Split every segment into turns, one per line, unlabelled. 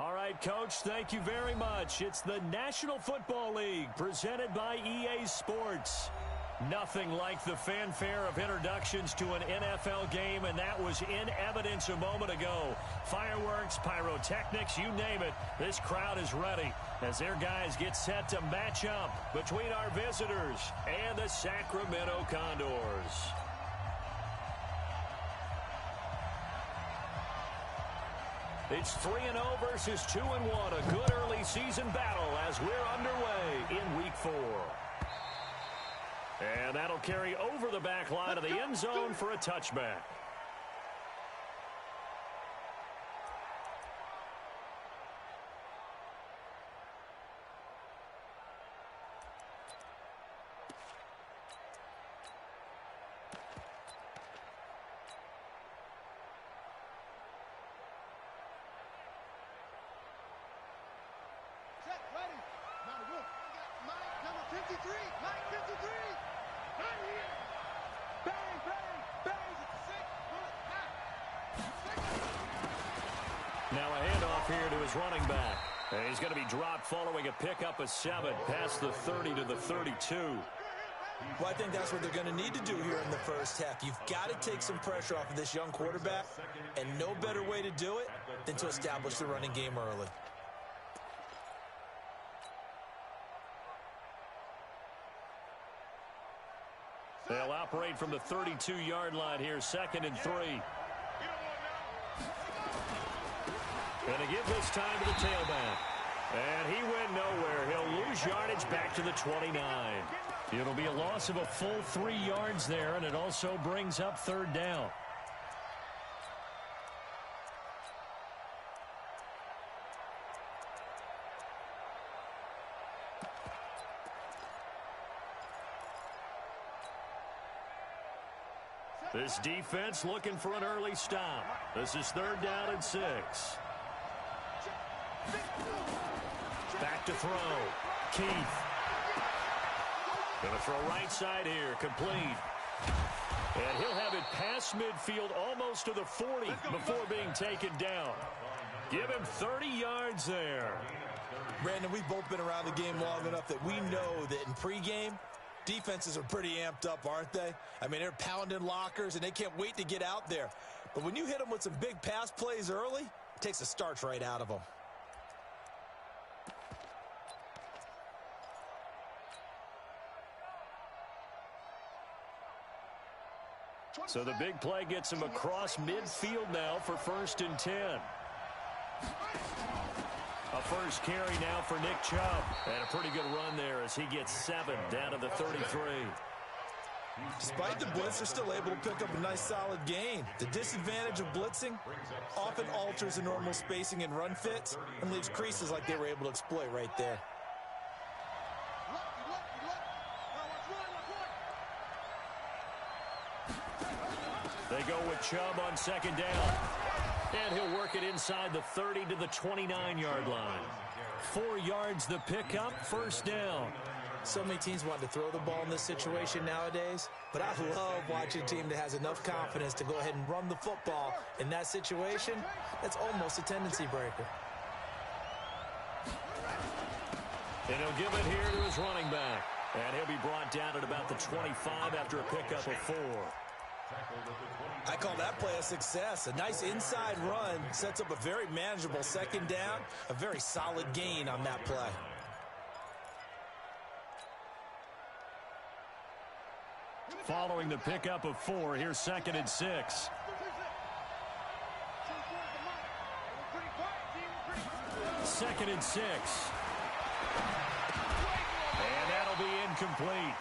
All right, Coach, thank you very much. It's the National Football League presented by EA Sports. Nothing like the fanfare of introductions to an NFL game, and that was in evidence a moment ago. Fireworks, pyrotechnics, you name it. This crowd is ready as their guys get set to match up between our visitors and the Sacramento Condors. It's 3-0 versus 2-1, a good early season battle as we're underway in Week 4. And that'll carry over the back line of the end zone for a touchback.
Now a handoff here to his running back. And he's going to be dropped following a pickup of 7 past the 30 to the 32.
Well, I think that's what they're going to need to do here in the first half. You've got to take some pressure off of this young quarterback, and no better way to do it than to establish the running game early.
They'll operate from the 32-yard line here, 2nd and 3. And to give this time to the tailback. And he went nowhere. He'll lose yardage back to the 29. It'll be a loss of a full 3 yards there, and it also brings up 3rd down. This defense looking for an early stop. This is 3rd down and 6. Back to throw. Keith. Going to throw right side here. Complete. And he'll have it past midfield almost to the 40 before being taken down. Give him 30 yards there.
Brandon, we've both been around the game long enough that we know that in pregame, defenses are pretty amped up, aren't they? I mean, they're pounding lockers, and they can't wait to get out there. But when you hit them with some big pass plays early, it takes the starch right out of them.
So the big play gets him across midfield now for 1st and 10. A first carry now for Nick Chubb. And a pretty good run there as he gets 7 down to the 33.
Despite the blitz, they're still able to pick up a nice solid gain. The disadvantage of blitzing often alters the normal spacing and run fits and leaves creases like they were able to exploit right there.
They go with Chubb on 2nd down. And he'll work it inside the 30 to the 29-yard line. 4 yards the pickup, 1st down.
So many teams want to throw the ball in this situation nowadays, but I love watching a team that has enough confidence to go ahead and run the football. In that situation, that's almost a tendency breaker.
And he'll give it here to his running back. And he'll be brought down at about the 25 after a pickup of 4.
I call that play a success. A nice inside run sets up a very manageable 2nd down, a very solid gain on that play.
Following the pickup of 4, here's 2nd and 6. 2nd and 6. And that'll be incomplete.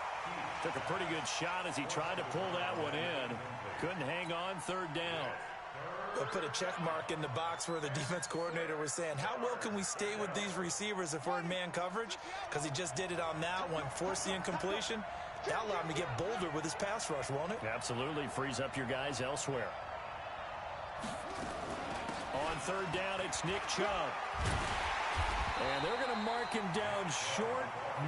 Took a pretty good shot as he tried to pull that one in. Couldn't hang on, 3rd down.
They'll put a check mark in the box where the defense coordinator was saying, how well can we stay with these receivers if we're in man coverage? Because he just did it on that one, forced the incompletion. That'll allow him to get bolder with his pass rush, won't it?
Absolutely. Frees up your guys elsewhere. On 3rd down, it's Nick Chubb. And they're going to mark him down short,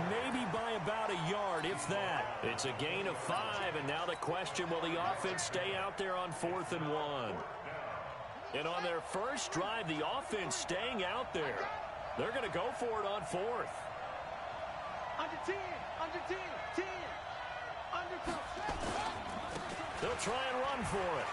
maybe by about a yard, if that. It's a gain of 5, and now the question, will the offense stay out there on 4th and 1?
And on their first drive, the offense staying out there. They're going to go for it on fourth.
Under 10, under 10, 10, under 10.
They'll try and run for it.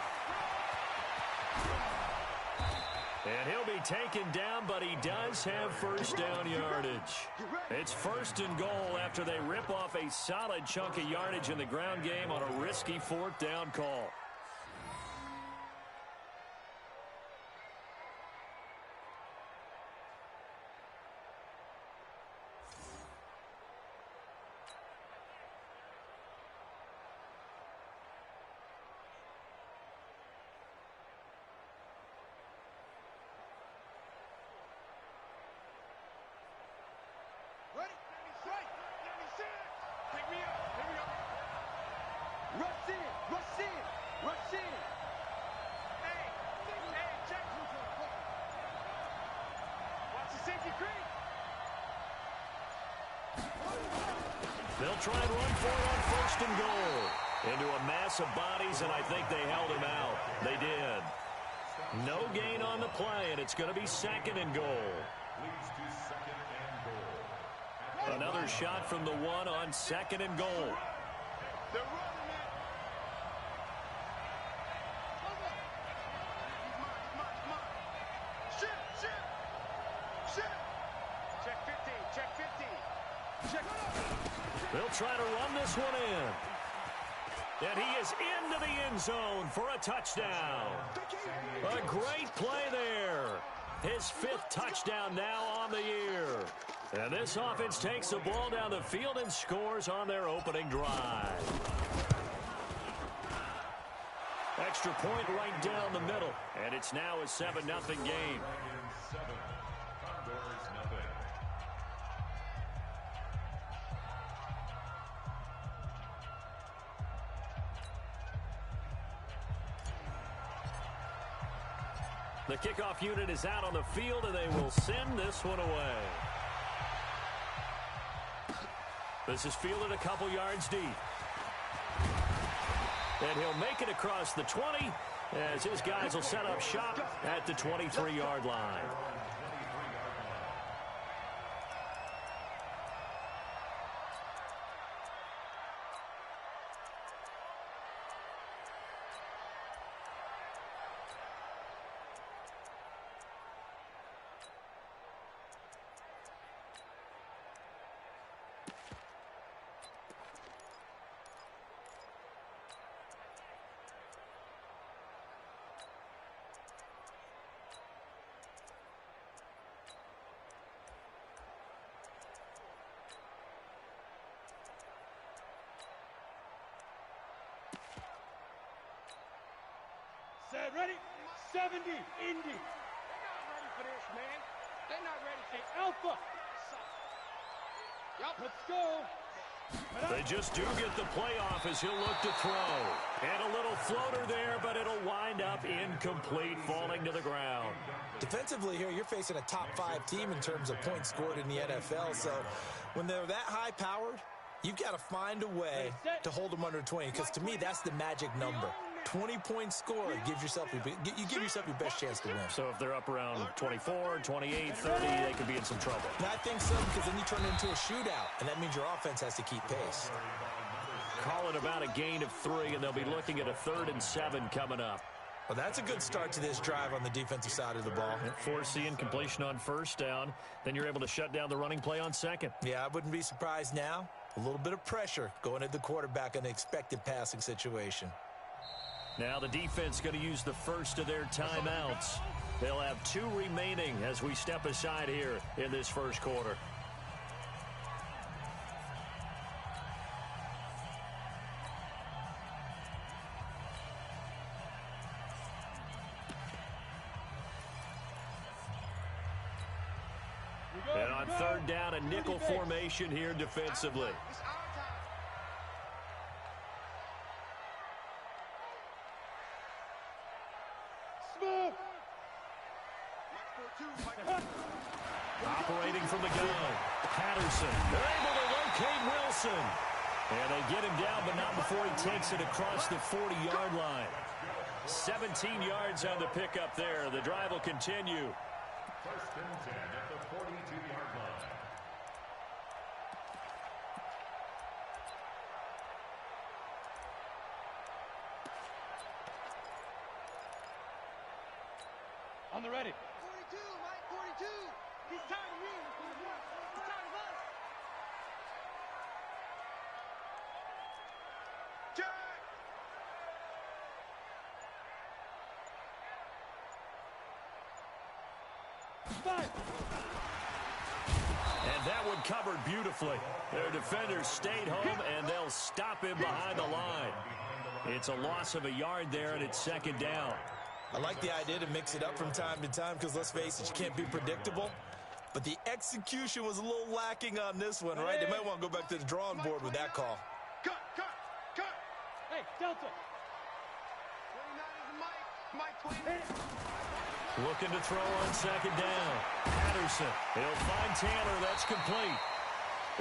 And he'll be taken down, but he does have first down yardage. It's first and goal after they rip off a solid chunk of yardage in the ground game on a risky fourth down call. They'll try and run for it on first and goal. Into a mass of bodies, and I think they held him out. They did. No gain on the play, and it's going to be second and goal. Another shot from the one on second and goal. They'll try to run this one in. And he is into the end zone for a touchdown. A great play there. His fifth touchdown now on the year. And this offense takes the ball down the field and scores on their opening drive. Extra point right down the middle. And it's now a 7-0 game. The kickoff unit is out on the field, and they will send this one away. This is fielded a couple yards deep. And he'll make it across the 20 as his guys will set up shop at the 23-yard line.
Ready? 70, Indy. They're not ready for this, man. They're not ready. Hey, Alpha. Yup, let's go.
They just do get the playoff as he'll look to throw. And a little floater there, but it'll wind up incomplete, falling to the ground.
Defensively here, you're facing a top-5 team in terms of points scored in the NFL. So when they're that high-powered, you've got to find a way to hold them under 20. Because to me, that's the magic number. 20 points scored gives yourself you give yourself your best chance to win.
So if they're up around 24, 28, 30, they could be in some trouble.
And I think so, because then you turn it into a shootout, and that means your offense has to keep pace.
Call it about a gain of 3, and they'll be looking at a 3rd and 7 coming up.
Well, that's a good start to this drive on the defensive side of the ball.
Force the incompletion on first down. Then you're able to shut down the running play on second.
Yeah, I wouldn't be surprised now. A little bit of pressure going at the quarterback in an expected passing situation.
Now the defense going to use the first of their timeouts. They'll have 2 remaining as we step aside here in this first quarter. And on 3rd down, a nickel formation here defensively. Operating from the gun, Patterson. They're able to locate Wilson. And they get him down, but not before he takes it across the 40-yard line. 17 yards on the pickup there. The drive will continue.
First and 10 at the 42-yard line.
On the ready.
42, Mike, 42. He's tired of me. He's tired of us. Check.
Five.
And that one covered beautifully. Their defenders stayed home, and they'll stop him behind the line. It's a loss of a yard there, and it's second down.
I like the idea to mix it up from time to time because, let's face it, you can't be predictable. But the execution was a little lacking on this one, right? They might want to go back to the drawing board with that call.
Cut.
Hey, Delta.
29 is Mike. Mike 20.
Looking to throw on second down. Patterson. He'll find Tanner. That's complete.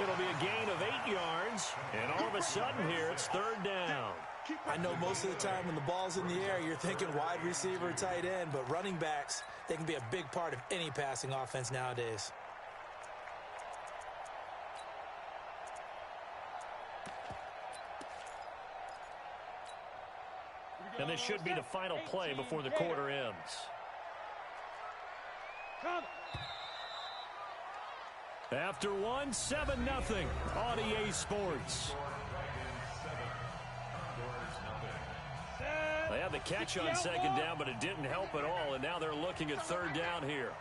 It'll be a gain of 8 yards. And all of a sudden here, it's third down.
I know most of the time when the ball's in the air, you're thinking wide receiver, tight end, but running backs, they can be a big part of any passing offense nowadays.
And this should be the final play before the quarter ends.
Come.
After one, 7-0 on EA Sports. They had the catch on second down, but it didn't help at all, and now they're looking at third down here.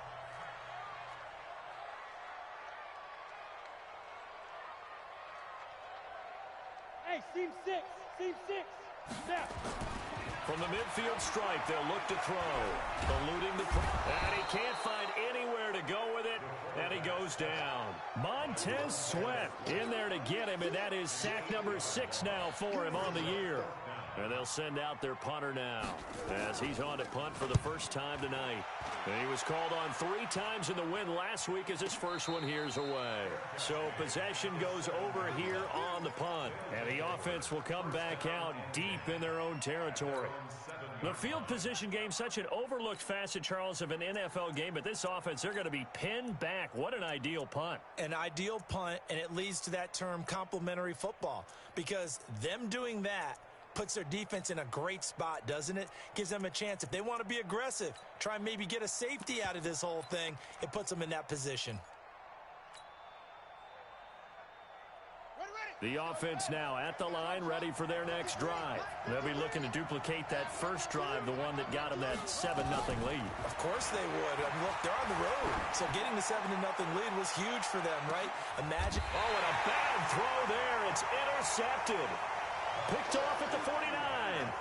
Hey, seam 6. Seam 6. Snap.
From the midfield stripe, they'll look to throw. Eluding the... And he can't find anywhere to go with it, and he goes down. Montez Sweat in there to get him, and that is sack number 6 now for him on the year. And they'll send out their punter now as he's on to punt for the first time tonight. And he was called on 3 times in the win last week as his first one here's away. So possession goes over here on the punt. And the offense will come back out deep in their own territory. The field position game, such an overlooked facet, Charles, of an NFL game. But this offense, they're going to be pinned back. What an ideal punt.
An ideal punt, and it leads to that term complementary football. Because them doing that puts their defense in a great spot, doesn't it? Gives them a chance. If they want to be aggressive, try and maybe get a safety out of this whole thing, it puts them in that position.
The offense now at the line, ready for their next drive. They'll be looking to duplicate that first drive, the one that got them that 7-0 lead.
Of course they would. I mean, look, they're on the road. So getting the 7-0 lead was huge for them, right? Imagine.
Oh, and a bad throw there. It's intercepted. Picked off at the 49.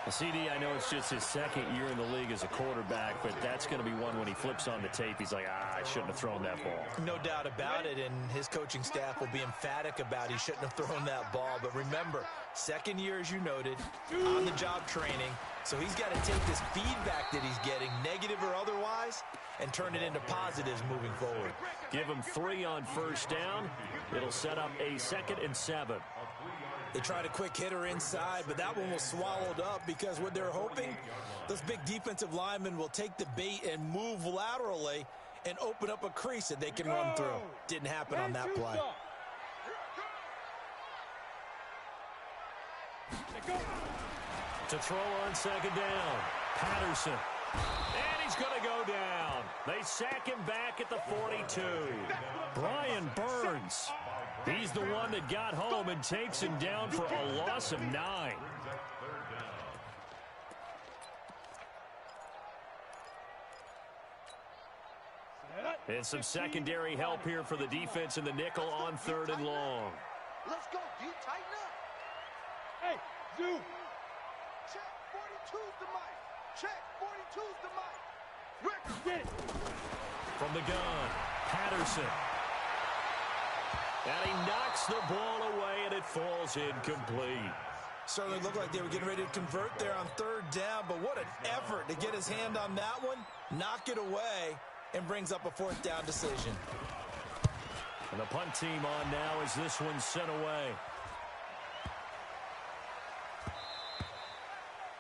The CD, I know it's just his second year in the league as a quarterback, but that's going to be one when he flips on the tape. He's like, I shouldn't have thrown that ball.
No doubt about it, and his coaching staff will be emphatic about he shouldn't have thrown that ball. But remember, second year, as you noted, on-the-job training. So he's got to take this feedback that he's getting, negative or otherwise, and turn it into positives moving forward.
Give him 3 on first down. It'll set up a 2nd and 7.
They tried a quick hitter inside, but that one was swallowed up because what they're hoping, those big defensive linemen will take the bait and move laterally and open up a crease that they can run through. Didn't happen on that play.
To throw on second down, Patterson. And he's going to go down. They sack him back at the 42. Brian Burns. He's the one that got home and takes him down for a loss of 9. And some secondary help here for the defense in the nickel on 3rd and long.
Let's go, dude. Tighten up.
Hey, Zoo.
Check. 42's the mic. Check. 42's the mic. Record.
Get it.
From the gun, Patterson. And he knocks the ball away, and it falls incomplete.
Certainly looked like they were getting ready to convert there on 3rd down, but what an effort to get his hand on that one, knock it away, and brings up a 4th down decision.
And the punt team on now as this one's sent away.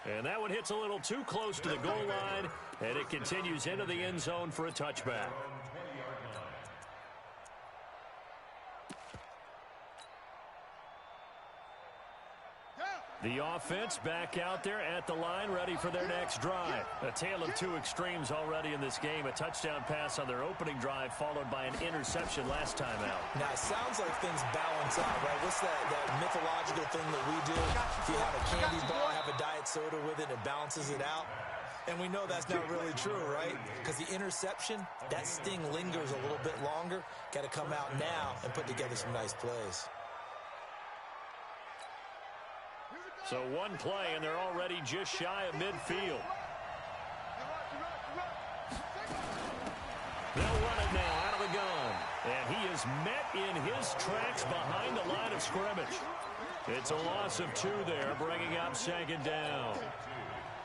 And that one hits a little too close to the goal line, and it continues into the end zone for a touchback. The offense back out there at the line, ready for their next drive. A tale of two extremes already in this game. A touchdown pass on their opening drive, followed by an interception last time out.
Now, it sounds like things balance out, right? What's that mythological thing that we do? If you have a candy bar, have a diet soda with it, it balances it out. And we know that's not really true, right? Because the interception, that sting lingers a little bit longer. Got to come out now and put together some nice plays.
So one play, and they're already just shy of midfield. They'll run it now out of the gun. And he is met in his tracks behind the line of scrimmage. It's a loss of 2 there, bringing up second down.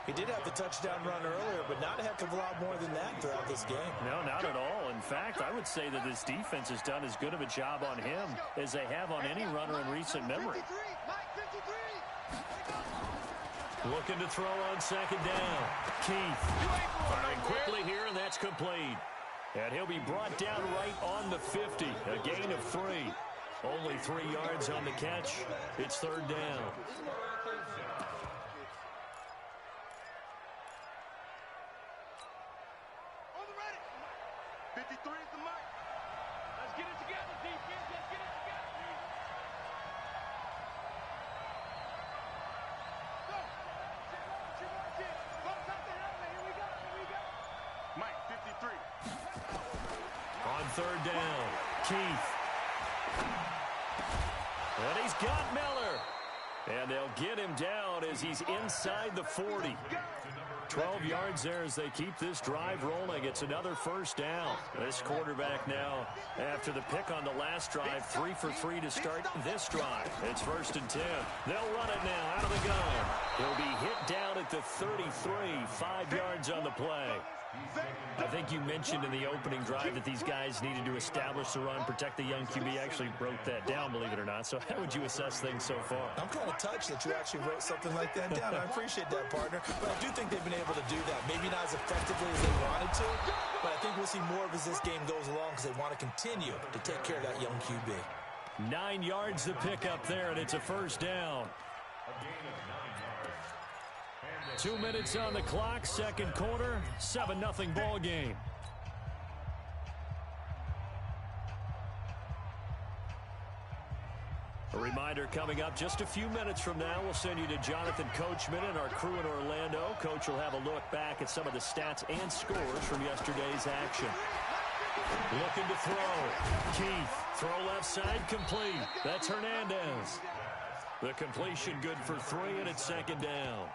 He did have the touchdown run earlier, but not a heck of a lot more than that throughout this game.
No, not at all. In fact, I would say that this defense has done as good of a job on him as they have on any runner in recent memory. Looking to throw on second down. Keith firing quickly here, and that's complete. And he'll be brought down right on the 50. A gain of 3. Only 3 yards on the catch. It's third down.
On the ready. 53 is the mark. Let's get it together, defense. Let's get it together, please. Go. Mike, 53.
On third down, Keith. And he's got Miller. And they'll get him down as he's inside the 40. 12 yards there as they keep this drive rolling. It's another first down. This quarterback now, after the pick on the last drive, 3 for 3 to start this drive. It's 1st and 10. They'll run it now out of the gun. He'll be hit down at the 33, 5 yards on the play. I think you mentioned in the opening drive that these guys needed to establish the run, protect the young QB. Actually broke that down, believe it or not. So how would you assess things so far?
I'm kind of touched that you actually wrote something like that down. I appreciate that, partner. But I do think they've been able to do that. Maybe not as effectively as they wanted to, but I think we'll see more of as this game goes along because they want to continue to take care of that young QB.
9 yards to pick up there, and it's a first down. 2 minutes on the clock, second quarter, 7-0 ball game. A reminder coming up just a few minutes from now, we'll send you to Jonathan Coachman and our crew in Orlando. Coach will have a look back at some of the stats and scores from yesterday's action. Looking to throw. Keith, throw left side, complete. That's Hernandez. The completion good for 3, and it's second down.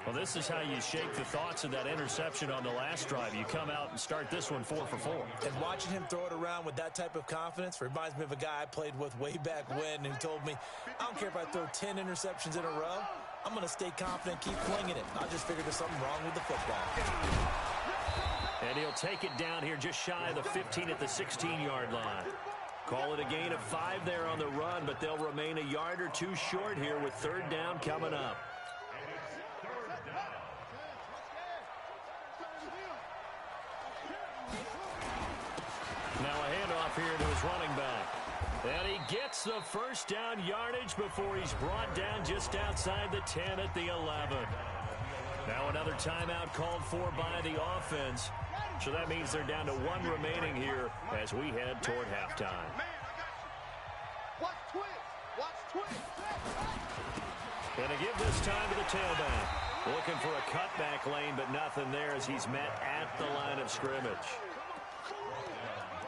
Well, this is how you shake the thoughts of that interception on the last drive. You come out and start this one 4 for 4.
And watching him throw it around with that type of confidence reminds me of a guy I played with way back when who told me, I don't care if I throw 10 interceptions in a row, I'm going to stay confident, keep flinging it. I just figured there's something wrong with the football.
And he'll take it down here just shy of the 15 at the 16-yard line. Call it a gain of 5 there on the run, but they'll remain a yard or 2 short here with third down coming up. Now a handoff here to his running back. And he gets the first down yardage before he's brought down just outside the 10 at the 11. Now another timeout called for by the offense. So that means they're down to 1 remaining here as we head toward halftime.
Watch twist. Watch twist.
And to give this time to the tailback. Looking for a cutback lane, but nothing there as he's met at the line of scrimmage.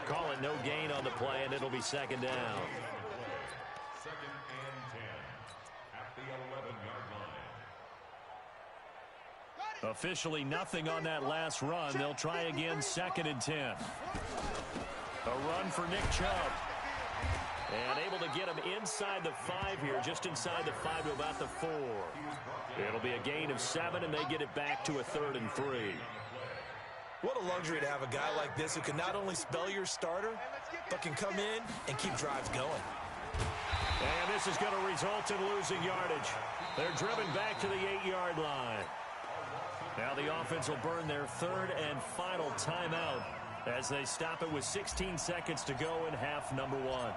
Call it no gain on the play, and it'll be second down.
Second and 10 at the 11-yard line.
Officially nothing on that last run. They'll try again, second and 10. A run for Nick Chubb. And able to get him inside the 5 here, just inside the 5 to about the 4. It'll be a gain of 7, and they get it back to a 3rd and 3.
What a luxury to have a guy like this who can not only spell your starter, but can come in and keep drives going.
And this is going to result in losing yardage. They're driven back to the 8-yard line. Now the offense will burn their third and final timeout as they stop it with 16 seconds to go in half number 1.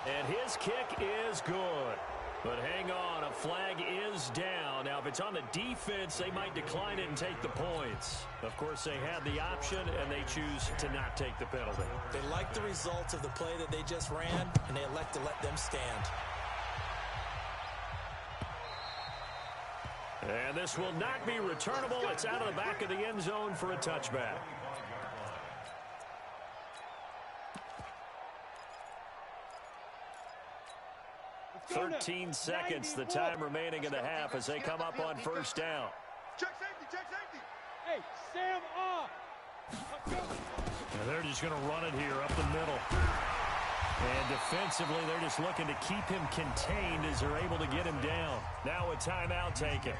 And his kick is good. But hang on, a flag is down. Now, if it's on the defense, they might decline it and take the points. Of course, they have the option, and they choose to not take the penalty.
They like the results of the play that they just ran, and they elect to let them stand.
And this will not be returnable. It's out of the back of the end zone for a touchback. 13 seconds, the time remaining in the half as they come up on first down.
Check safety, check safety.
Hey, Sam off.
And they're just going to run it here up the middle. And defensively, they're just looking to keep him contained as they're able to get him down. Now a timeout taken.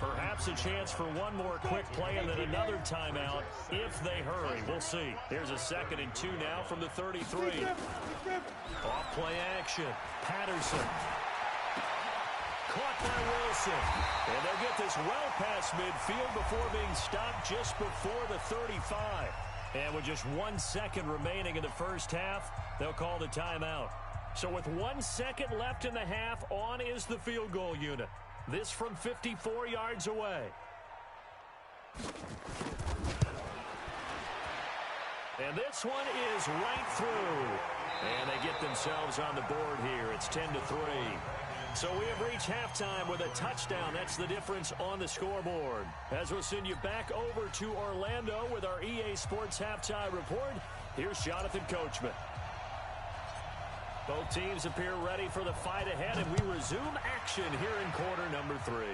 Perhaps a chance for one more quick play and then another timeout if they hurry. We'll see. Here's a 2nd and 2 now from the 33. Off play action. Patterson. Caught by Wilson. And they'll get this well past midfield before being stopped just before the 35. And with just 1 second remaining in the first half, they'll call the timeout. So with 1 second left in the half, on is the field goal unit. This from 54 yards away. And this one is right through. And they get themselves on the board here. It's 10-3. So we have reached halftime with a touchdown. That's the difference on the scoreboard. As we'll send you back over to Orlando with our EA Sports Halftime Report, here's Jonathan Coachman. Both teams appear ready for the fight ahead, and we resume action here in quarter number 3.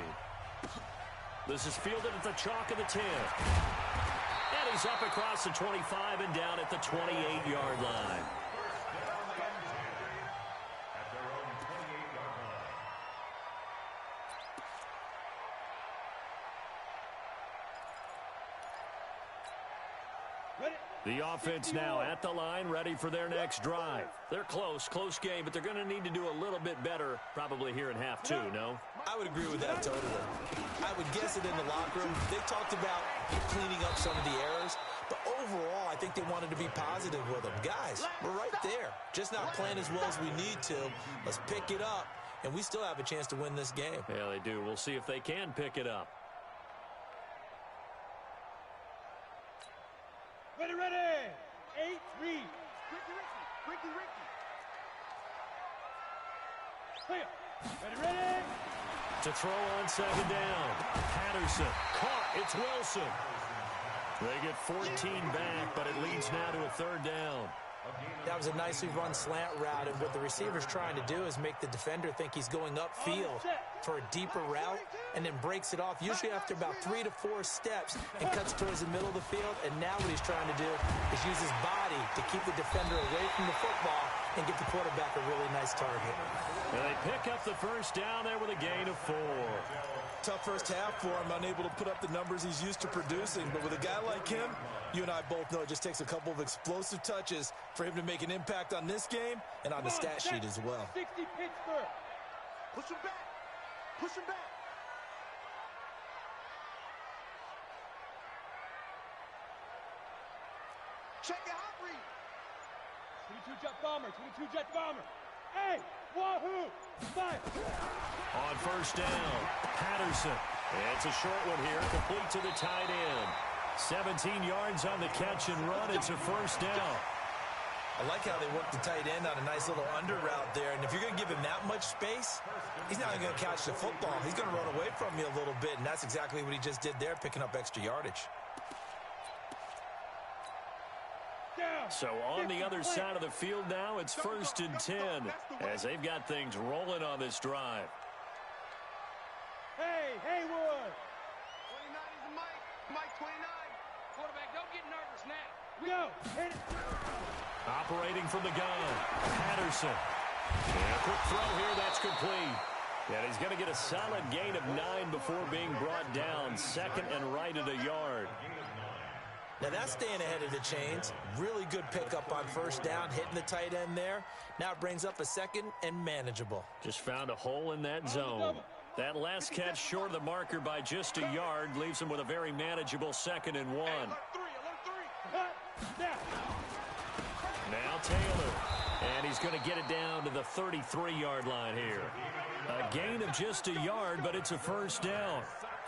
This is fielded at the chalk of the 10. And he's up across the 25 and down at the 28-yard line. The offense now at the line, ready for their next drive. They're close game, but they're going to need to do a little bit better probably here in half 2, no?
I would agree with that totally. I would guess it in the locker room. They talked about cleaning up some of the errors, but overall, I think they wanted to be positive with them. Guys, we're right there. Just not playing as well as we need to. Let's pick it up, and we still have a chance to win this game.
Yeah, they do. We'll see if they can pick it up.
Ready, ready. 8-3.
Ricky.
Clear. Ready, ready.
To throw on 2nd down. Patterson. Caught. It's Wilson. They get 14 back, but it leads now to a 3rd down.
That was a nicely run slant route, and what the receiver's trying to do is make the defender think he's going upfield for a deeper route, and then breaks it off, usually after about 3 to 4 steps, and cuts towards the middle of the field. And now what he's trying to do is use his body to keep the defender away from the football and get the quarterback a really nice target.
And they pick up the first down there with a gain of 4.
Tough first half for him, unable to put up the numbers he's used to producing. But with a guy like him, you and I both know it just takes a couple of explosive touches for him to make an impact on this game and on the stat sheet as well.
60 Pittsburgh.
Push him back. Push him back. Check it out, Reed.
22 Jet Bomber. 22 Jet Bomber. Hey, wahoo! Fire.
On first down, Patterson. It's a short one here, complete to the tight end. 17 yards on the catch and run. It's a first down.
I like how they work the tight end on a nice little under route there. And if you're going to give him that much space, he's not going to catch the football. He's going to run away from you a little bit, and that's exactly what he just did there, picking up extra yardage.
So on the other side of the field now, it's 1st and 10 as they've got things rolling on this drive.
Hey, Haywood.
29 is the Mike 29.
Quarterback, don't get nervous now. Go. Hit it.
Operating from the gun, Patterson. And a quick throw here, that's complete. And he's going to get a solid gain of 9 before being brought down. 2nd and right at a yard.
Now that's staying ahead of the chains. Really good pickup on first down, hitting the tight end there. Now it brings up a second and manageable.
Just found a hole in that zone. That last catch short of the marker by just a yard leaves him with a very manageable 2nd and 1. Now Taylor. And he's going to get it down to the 33-yard line here. A gain of just a yard, but it's a first down.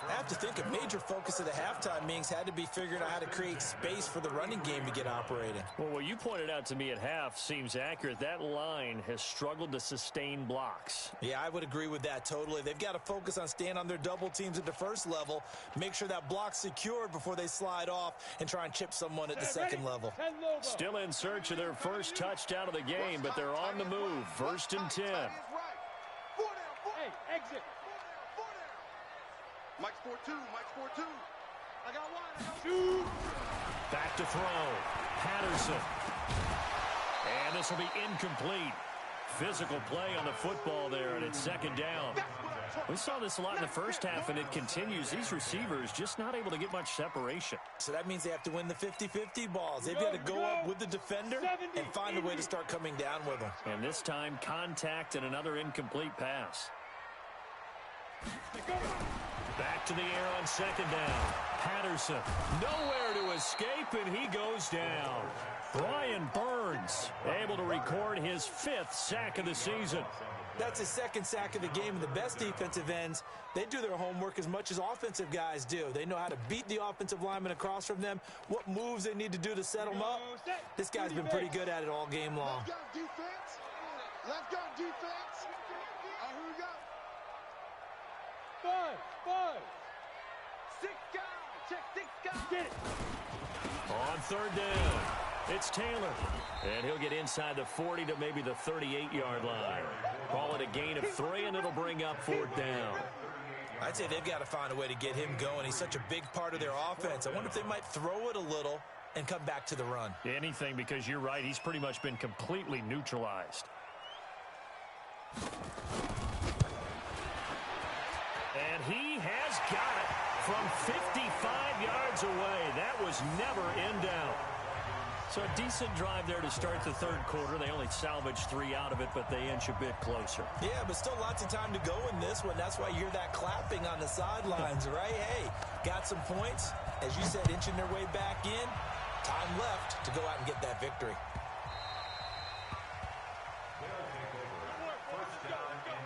I have to think a major focus of the halftime meetings had to be figuring out how to create space for the running game to get operating.
Well, what you pointed out to me at half seems accurate. That line has struggled to sustain blocks.
Yeah, I would agree with that totally. They've got to focus on staying on their double teams at the first level, make sure that block's secured before they slide off and try and chip someone at the second level.
Still in search of their first touchdown of the game, but they're on the move. 1st and 10.
Hey, exit.
Mike's 4-2. Mike's 4-2. I got one.
Shoot.
Back to throw. Patterson. And this will be incomplete. Physical play on the football there, and it's 2nd down. We saw this a lot in the first half, and it continues. These receivers just not able to get much separation.
So that means they have to win the 50-50 balls. They've got to go up with the defender and find a way to start coming down with them.
And this time, contact and another incomplete pass. Back to the air on 2nd down. Patterson, nowhere to escape, and he goes down. Brian Burns able to record his 5th sack of the season.
That's his 2nd sack of the game, and the best defensive ends, they do their homework as much as offensive guys do. They know how to beat the offensive lineman across from them, what moves they need to do to set them up. This guy's been pretty good at it all game long.
Left guard defense. Left guard defense. Here we go.
5.
6 guys. Check 6 guys.
Get it.
On 3rd down, it's Taylor. And he'll get inside the 40 to maybe the 38-yard line. Call it a gain of 3, and it'll bring up 4th down.
I'd say they've got to find a way to get him going. He's such a big part of their offense. I wonder if they might throw it a little and come back to the run.
Anything, because you're right. He's pretty much been completely neutralized. And he has got it from 55 yards away. That was never in doubt. So a decent drive there to start the 3rd quarter. They only salvaged 3 out of it, but they inch a bit closer.
Yeah, but still lots of time to go in this one. That's why you hear that clapping on the sidelines, right? Hey, got some points. As you said, inching their way back in. Time left to go out and get that victory.
They'll take over 1st down and 10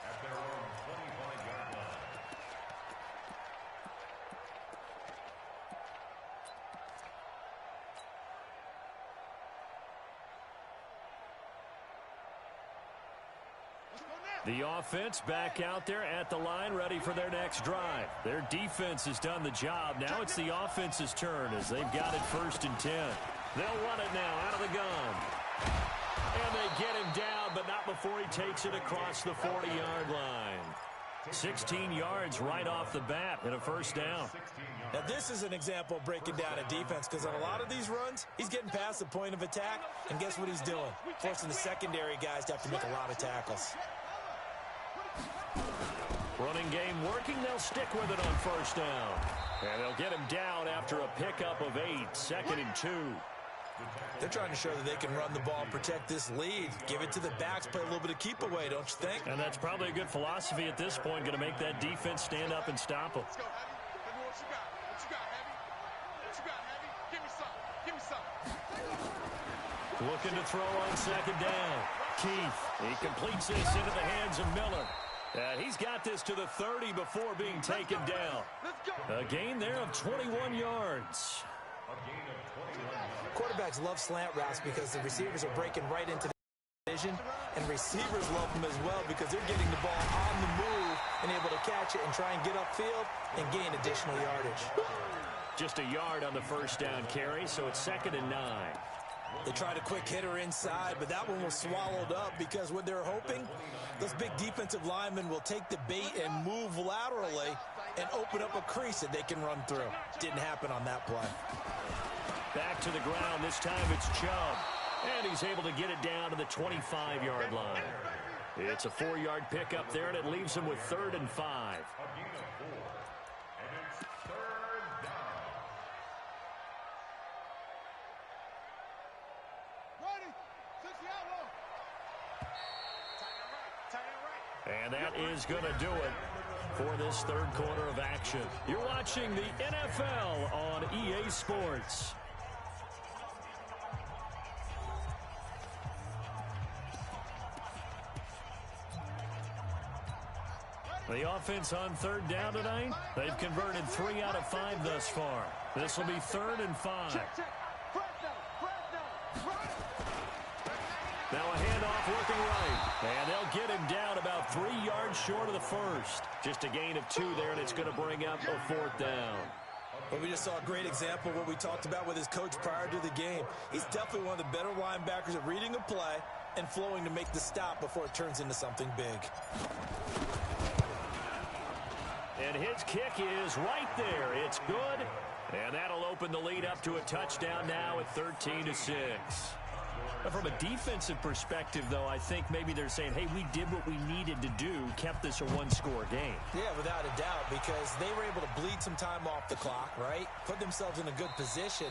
at their own 25-yard line.
The offense back out there at the line, ready for their next drive. Their defense has done the job. Now it's the offense's turn as they've got it 1st and 10. They'll run it now out of the gun. And they get him down, but not before he takes it across the 40-yard line. 16 yards right off the bat and a 1st down.
Now, this is an example of breaking down a defense because on a lot of these runs, he's getting past the point of attack, and guess what he's doing? Forcing the secondary guys to have to make a lot of tackles.
Running game working. They'll stick with it on 1st down. And they'll get him down after a pickup of 8, 2nd and 2.
They're trying to show that they can run the ball and protect this lead. Give it to the backs, play a little bit of keep away, don't you think?
And that's probably a good philosophy at this point, going to make that defense stand up and stop them.
Let's go, Heavy. Heavy, what you got? What you got, Heavy? What you got, Heavy? Give me some. Give me some.
Looking to throw on 2nd down. Keith, he completes this into the hands of Miller. He's got this to the 30 before being taken down. A gain there of 21 yards.
Quarterbacks love slant routes because the receivers are breaking right into the vision, and receivers love them as well because they're getting the ball on the move and able to catch it and try and get upfield and gain additional yardage.
Just a yard on the 1st down carry, so it's 2nd and 9.
They tried a quick hitter inside, but that one was swallowed up because what they're hoping, those big defensive linemen will take the bait and move laterally and open up a crease that they can run through. Didn't happen on that play.
Back to the ground. This time it's Chubb. And he's able to get it down to the 25-yard line. It's a 4-yard pickup there, and it leaves him with 3rd and 5. And that is going to do it for this third quarter of action. You're watching the NFL on EA Sports. The offense on third down tonight, they've converted 3 out of 5 thus far. This will be 3rd and 5. Now a handoff looking right. And they'll get him down about 3 yards short of the first. Just a gain of 2 there, and it's going to bring up a 4th down.
Well, we just saw a great example of what we talked about with his coach prior to the game. He's definitely one of the better linebackers at reading a play and flowing to make the stop before it turns into something big.
And his kick is right there. It's good. And that'll open the lead up to a touchdown now at 13-6. From a defensive perspective, though, I think maybe they're saying, hey, we did what we needed to do, kept this a one-score game.
Yeah, without a doubt, because they were able to bleed some time off the clock, right? Put themselves in a good position,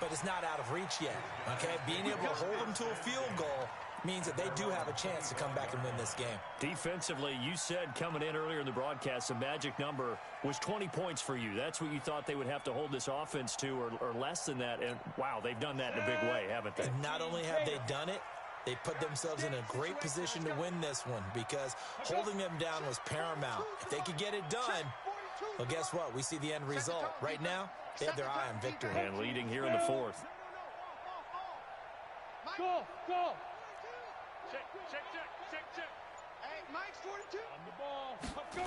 but it's not out of reach yet, okay? Being able to hold them to a field goal means that they do have a chance to come back and win this game.
Defensively, you said coming in earlier in the broadcast, the magic number was 20 points for you. That's what you thought they would have to hold this offense to, or less than that. And, wow, they've done that in a big way, haven't they?
And not only have they done it, they put themselves in a great position to win this one because holding them down was paramount. If they could get it done, well, guess what? We see the end result. Right now, they have their eye on victory.
And leading here in the 4th.
Go, go.
Check. Hey, Mike's 42.
On the ball. Let's go.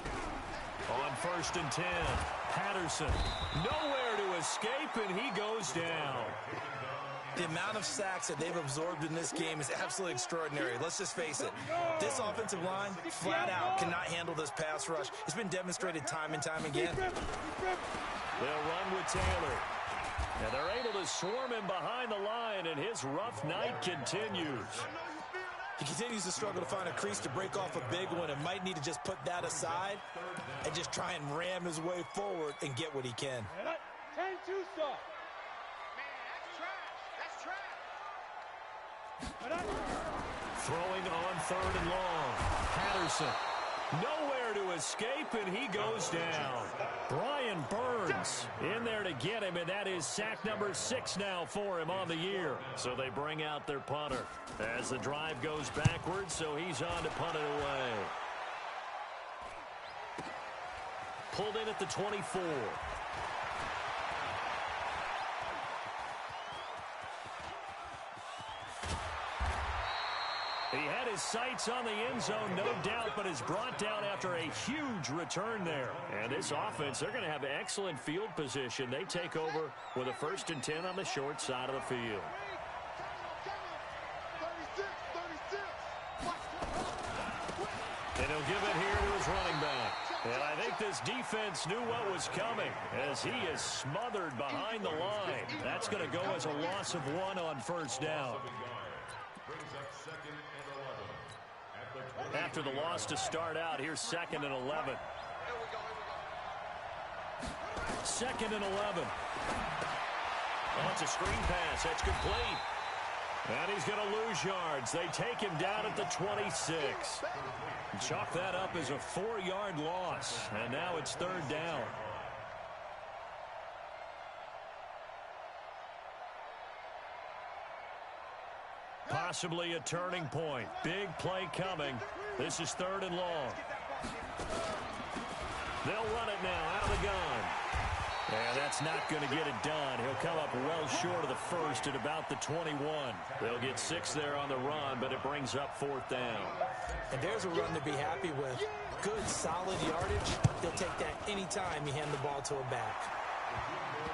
On 1st and 10, Patterson. Nowhere to escape, and he goes down.
The amount of sacks that they've absorbed in this game is absolutely extraordinary. Let's just face it. This offensive line, flat out, cannot handle this pass rush. It's been demonstrated time and time again.
They'll run with Taylor. And they're able to swarm him behind the line, and his rough night continues.
He continues to struggle to find a crease to break off a big one and might need to just put that aside and just try and ram his way forward and get what he can.
10-2 stop.
Man, that's trash.
Throwing on 3rd and long. Patterson. Nowhere to escape, and he goes down. Brian Burns in there to get him, and that is sack number 6 now for him on the year. So they bring out their punter as the drive goes backwards, so he's on to punt it away. Pulled in at the 24. He had his sights on the end zone, no doubt, but is brought down after a huge return there. And this offense, they're going to have excellent field position. They take over with a 1st and 10 on the short side of the field.
36.
And he'll give it here to his running back. And I think this defense knew what was coming as he is smothered behind the line. That's going to go as a loss of 1 on 1st down. After the loss to start out, here's 2nd and 11. 2nd and 11. Oh, it's a screen pass. That's complete. And he's going to lose yards. They take him down at the 26. Chalk that up as a 4-yard loss. And now it's 3rd down. Possibly a turning point. Big play coming. This is 3rd and long. They'll run it now out of the gun. And that's not going to get it done. He'll come up well short of the first at about the 21. They'll get 6 there on the run, but it brings up 4th down.
And there's a run to be happy with. Good, solid yardage. They'll take that anytime you hand the ball to a back.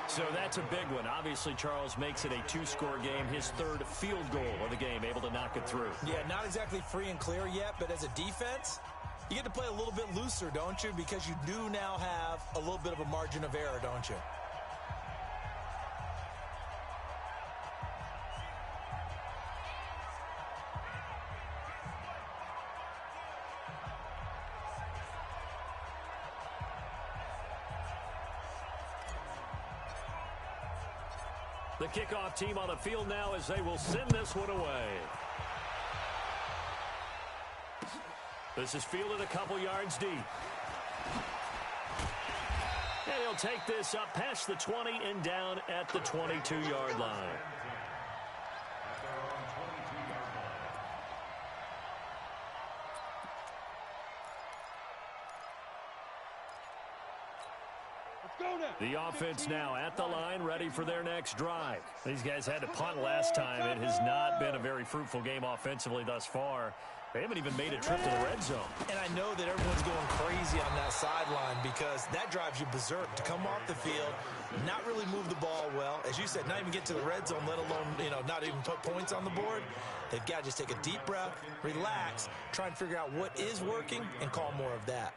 So that's a big one. Obviously, Charles makes it a 2-score game. His 3rd field goal of the game, able to knock it through.
Yeah, not exactly free and clear yet, but as a defense, you get to play a little bit looser, don't you? Because you do now have a little bit of a margin of error, don't you?
The kickoff team on the field now as they will send this one away. This is fielded a couple yards deep. And he'll take this up past the 20 and down at the 22-yard line. The offense now at the line, ready for their next drive. These guys had to punt last time. It has not been a very fruitful game offensively thus far. They haven't even made a trip to the red zone.
And I know that everyone's going crazy on that sideline because that drives you berserk to come off the field, not really move the ball well. As you said, not even get to the red zone, let alone, not even put points on the board. They've got to just take a deep breath, relax, try and figure out what is working and call more of that.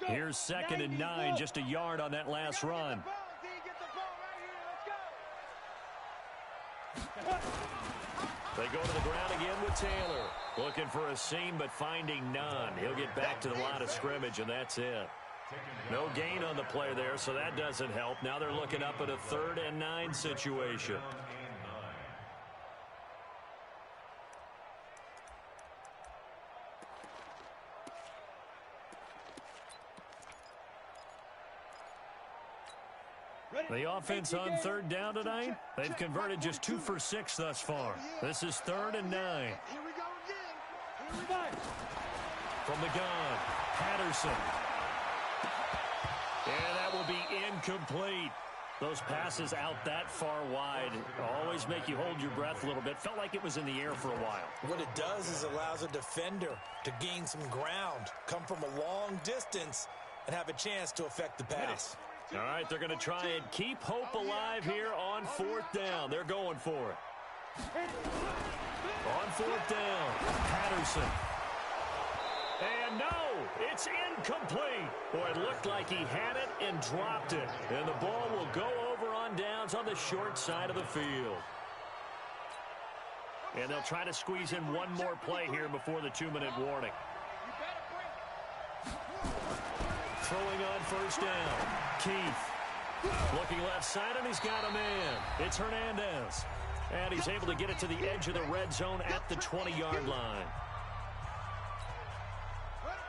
Here's 2nd and 9, just a yard on that last run. They go to the ground again with Taylor. Looking for a seam, but finding none. He'll get back to the line of scrimmage, and that's it. No gain on the play there, so that doesn't help. Now they're looking up at a 3rd and 9 situation. The offense on 3rd down tonight, they've converted just 2 for 6 thus far. This is 3rd and 9.
Here we go again.
From the gun, Patterson. And that will be incomplete. Those passes out that far wide always make you hold your breath a little bit. Felt like it was in the air for a while.
What it does is allows a defender to gain some ground, come from a long distance, and have a chance to affect the pass.
All right, they're going to try and keep hope alive here on 4th down. They're going for it. On 4th down, Patterson. And no, it's incomplete. Boy, it looked like he had it and dropped it. And the ball will go over on downs on the short side of the field. And they'll try to squeeze in one more play here before the 2-minute warning. Throwing on 1st down, Keith. Looking left side, and he's got a man. It's Hernandez. And he's able to get it to the edge of the red zone at the 20-yard line.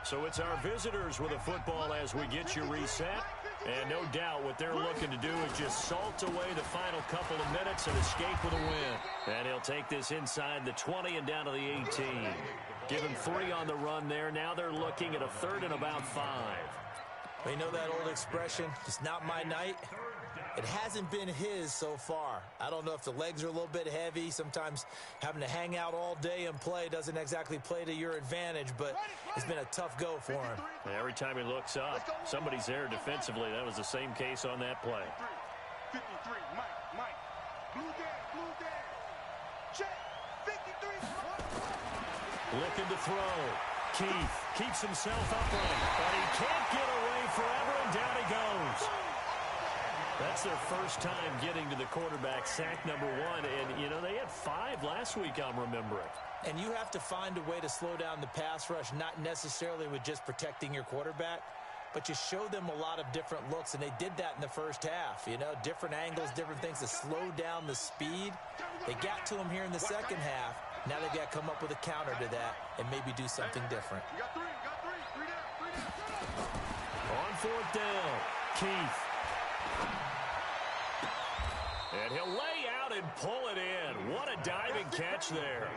So it's our visitors with a football as we get you reset. And no doubt what they're looking to do is just salt away the final couple of minutes and escape with a win. And he'll take this inside the 20 and down to the 18. Give him 3 on the run there. Now they're looking at a 3rd and about 5.
You know that old expression, it's not my night? It hasn't been his so far. I don't know if the legs are a little bit heavy. Sometimes having to hang out all day and play doesn't exactly play to your advantage, but it's been a tough go for him.
Every time he looks up, somebody's there defensively. That was the same case on that play.
53, Mike. Blue there. Check. 53.
Looking to throw. Keith keeps himself upright, but he can't get away forever, and down he goes. That's their first time getting to the quarterback, sack number 1. And, they had 5 last week, I'm remembering.
And you have to find a way to slow down the pass rush, not necessarily with just protecting your quarterback, but you show them a lot of different looks, and they did that in the first half. Different angles, different things to slow down the speed. They got to him here in the second half. Now they've got to come up with a counter to that and maybe do something different.
You got 3 down.
On 4th down, Keith. And he'll lay out and pull it in. What a diving catch there.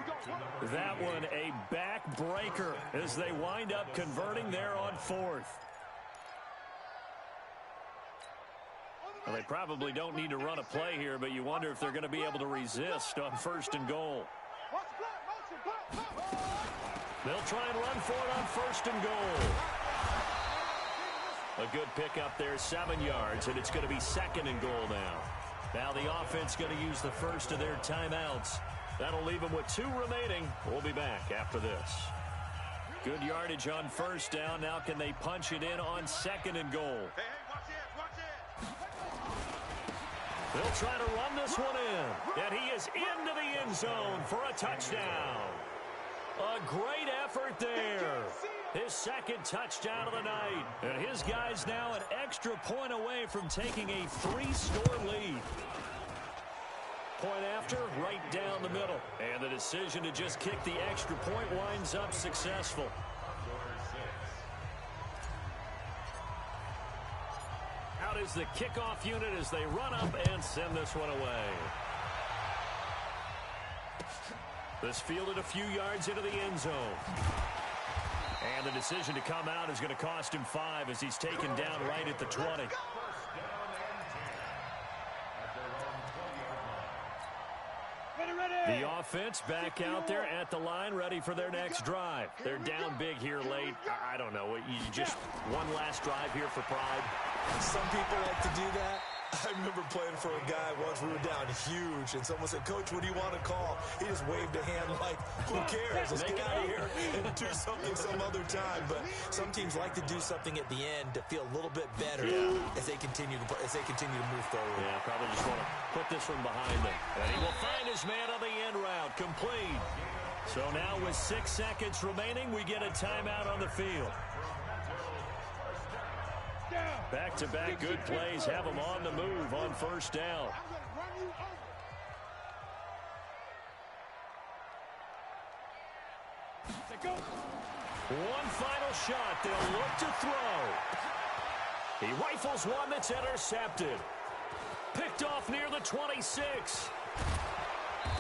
That one a backbreaker as they wind up converting there on 4th. Well, they probably don't need to run a play here, but you wonder if they're going to be able to resist on 1st and goal. They'll try and run for it on 1st and goal. A good pickup there, 7 yards, and it's going to be 2nd and goal now. Now the offense going to use the first of their timeouts. That'll leave them with 2 remaining. We'll be back after this. Good yardage on 1st down. Now can they punch it in on 2nd and goal?
Hey, watch it.
They'll try to run this one in. And he is into the end zone for a touchdown. A great effort there. His second touchdown of the night. And his guy's now an extra point away from taking a 3-score lead. Point after, right down the middle. And the decision to just kick the extra point winds up successful. Out is the kickoff unit as they run up and send this one away. This fielded a few yards into the end zone. And the decision to come out is going to cost him 5 as he's taken down right at the 20. The offense back out there at the line, ready for their next drive. They're down big here late. I don't know. You just one last drive here for pride.
Some people like to do that. I remember playing for a guy once. We were down huge, and someone said, "Coach, what do you want to call?" He just waved a hand like, "Who cares? Let's get out of here and do something some other time." But some teams like to do something at the end to feel a little bit better as they continue to move forward.
Yeah, probably just want to put this one behind them. And he will find his man on the end route, complete. So now with 6 seconds remaining, we get a timeout on the field. Back-to-back good plays have them on the move on first down. One final shot. They'll look to throw. He rifles one that's intercepted. Picked off near the 26.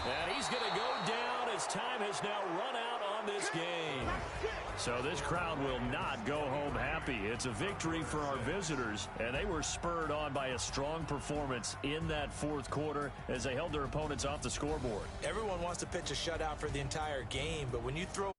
And he's going to go down as time has now run out on this game. So this crowd will not go home happy. It's a victory for our visitors, and they were spurred on by a strong performance in that fourth quarter as they held their opponents off the scoreboard.
Everyone wants to pitch a shutout for the entire game, but when you throw